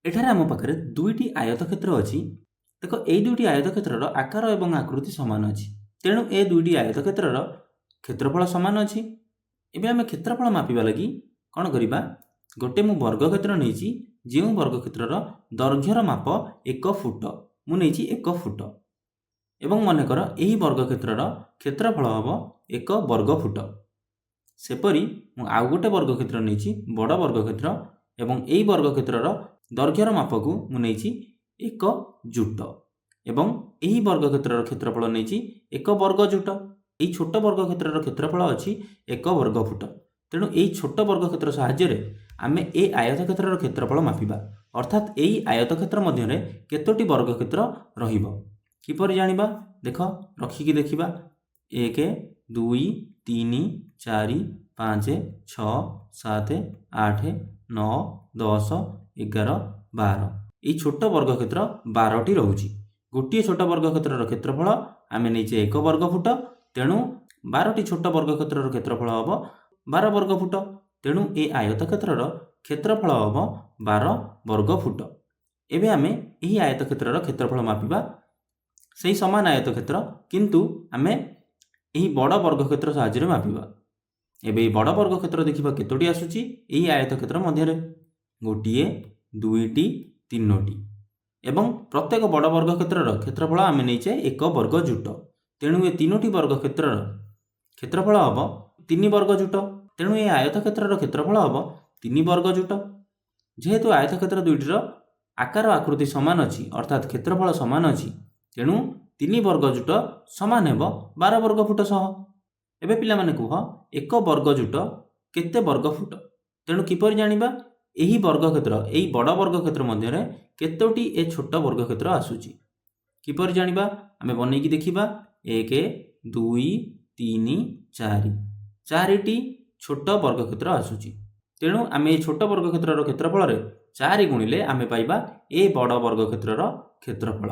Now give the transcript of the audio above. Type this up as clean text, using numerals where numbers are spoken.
ଏଠାରେ ଆମ ପାଖରେ ଦୁଇଟି ଆୟତକ୍ଷେତ୍ର ଅଛି। ଦେଖ ଏଇ ଦୁଇଟି ଆୟତକ୍ଷେତ୍ରର ଆକାର ଏବଂ ଆକୃତି ସମାନ ଅଛି, ତେଣୁ ଏ ଦୁଇଟି ଆୟତକ୍ଷେତ୍ରର କ୍ଷେତ୍ରଫଳ ସମାନ ଅଛି। ଏବେ ଆମେ କ୍ଷେତ୍ରଫଳ ମାପିବା ଲାଗି କ'ଣ କରିବା, ଗୋଟେ ମୁଁ ବର୍ଗକ୍ଷେତ୍ର ନେଇଛି, ଯେଉଁ ବର୍ଗକ୍ଷେତ୍ରର ଦୈର୍ଘ୍ୟର ମାପ 1 ଫୁଟ, ମୁଁ ନେଇଛି 1 ଫୁଟ ଏବଂ ମନେକର ଏହି ବର୍ଗକ୍ଷେତ୍ରର କ୍ଷେତ୍ରଫଳ ହେବ 1 ବର୍ଗ ଫୁଟ। ସେପରି ମୁଁ ଆଉ ଗୋଟେ ବର୍ଗକ୍ଷେତ୍ର ନେଇଛି, ବଡ଼ ବର୍ଗକ୍ଷେତ୍ର, ଏବଂ ଏହି ବର୍ଗକ୍ଷେତ୍ରର ଦୈର୍ଘ୍ୟର ମାପକୁ ମୁଁ ନେଇଛି 1 ଜୁଟ ଏବଂ ଏହି ବର୍ଗକ୍ଷେତ୍ରର କ୍ଷେତ୍ରଫଳ ନେଇଛି 1 ବର୍ଗ ଜୁଟ। এই ছোট ବର୍ଗକ୍ଷେତ୍ରର କ୍ଷେତ୍ରଫଳ ଅଛି 1 ବର୍ଗ ଫୁଟ। ତେଣୁ ଏହି ଛୋଟ ବର୍ଗକ୍ଷେତ୍ର ସାହାଯ୍ୟରେ ଆମେ ଏ ଆୟତକ୍ଷେତ୍ରର କ୍ଷେତ୍ରଫଳ ମାପିବା, ଅର୍ଥାତ୍ ଏହି ଆୟତକ୍ଷେତ୍ର ମଧ୍ୟରେ କେତୋଟି ବର୍ଗକ୍ଷେତ୍ର ରହିବ। କିପରି ଜାଣିବା, ଦେଖ ରଖିକି ଦେଖିବା। 1 2 3 4 5 6 7 8 9 10 11 12 এই ছোট ବର୍ଗକ୍ଷେତ୍ର 12ଟି ରହୁଛି। ଗୋଟିଏ ଛୋଟ ବର୍ଗକ୍ଷେତ୍ରର କ୍ଷେତ୍ରଫଳ ଆମେ ନେଇଛେ 1 ବର୍ଗ ଫୁଟ, ତେଣୁ 12ଟି ଛୋଟ ବର୍ଗକ୍ଷେତ୍ରର କ୍ଷେତ୍ରଫଳ ହେବ 12 ବର୍ଗ ଫୁଟ। ତେଣୁ ଏ ଆୟତକ୍ଷେତ୍ରର କ୍ଷେତ୍ରଫଳ ହେବ 12 ବର୍ଗ ଫୁଟ। ଏବେ ଆମେ ଏହି ଆୟତକ୍ଷେତ୍ରର କ୍ଷେତ୍ରଫଳ ମାପିବା, ସେହି ସମାନ ଆୟତକ୍ଷେତ୍ର, କିନ୍ତୁ ଆମେ ଏହି ବଡ଼ ବର୍ଗକ୍ଷେତ୍ର ସାହାଯ୍ୟରେ ମାପିବା। ଏବେ ଏହି ବଡ଼ ବର୍ଗକ୍ଷେତ୍ର ଦେଖିବା କେତୋଟି ଆସୁଛି ଏହି ଆୟତକ୍ଷେତ୍ର ମଧ୍ୟରେ, ଗୋଟିଏ, ଦୁଇଟି, ତିନୋଟି, ଏବଂ ପ୍ରତ୍ୟେକ ବଡ଼ ବର୍ଗକ୍ଷେତ୍ରର କ୍ଷେତ୍ରଫଳ ଆମେ ନେଇଛେ 1 ବର୍ଗ ଜୁଟ। ତେଣୁ ଏ ତିନୋଟି ବର୍ଗକ୍ଷେତ୍ରର କ୍ଷେତ୍ରଫଳ ହେବ 3 ବର୍ଗ ଜୁଟ। ତେଣୁ ଏ ଆୟତକ୍ଷେତ୍ରର କ୍ଷେତ୍ରଫଳ ହେବ 3 ବର୍ଗ ଜୁଟ। ଯେହେତୁ ଆୟତକ୍ଷେତ୍ର ଦୁଇଟିର ଆକାର ଆକୃତି ସମାନ ଅଛି, ଅର୍ଥାତ୍ କ୍ଷେତ୍ରଫଳ ସମାନ ଅଛି, ତେଣୁ 3 ବର୍ଗ ଜୁଟ ସମାନ ହେବ 12 ବର୍ଗ ଫୁଟ ସହ। ଏବେ ପିଲାମାନେ କୁହ, 1 ବର୍ଗ ଜୁଟ କେତେ ବର୍ଗ ଫୁଟ? ତେଣୁ କିପରି ଜାଣିବା, ଏହି ବର୍ଗକ୍ଷେତ୍ର, ଏହି ବଡ଼ ବର୍ଗକ୍ଷେତ୍ର ମଧ୍ୟରେ କେତୋଟି ଏ ଛୋଟ ବର୍ଗକ୍ଷେତ୍ର ଆସୁଛି? କିପରି ଜାଣିବା, ଆମେ ବନେଇକି ଦେଖିବା। 1 2 3 4 4ଟି ଛୋଟ ବର୍ଗକ୍ଷେତ୍ର ଆସୁଛି। ତେଣୁ ଆମେ ଏହି ଛୋଟ ବର୍ଗକ୍ଷେତ୍ରର କ୍ଷେତ୍ରଫଳରେ 4 ଗୁଣିଲେ ଆମେ ପାଇବା ଏ ବଡ଼ ବର୍ଗକ୍ଷେତ୍ରର କ୍ଷେତ୍ରଫଳ।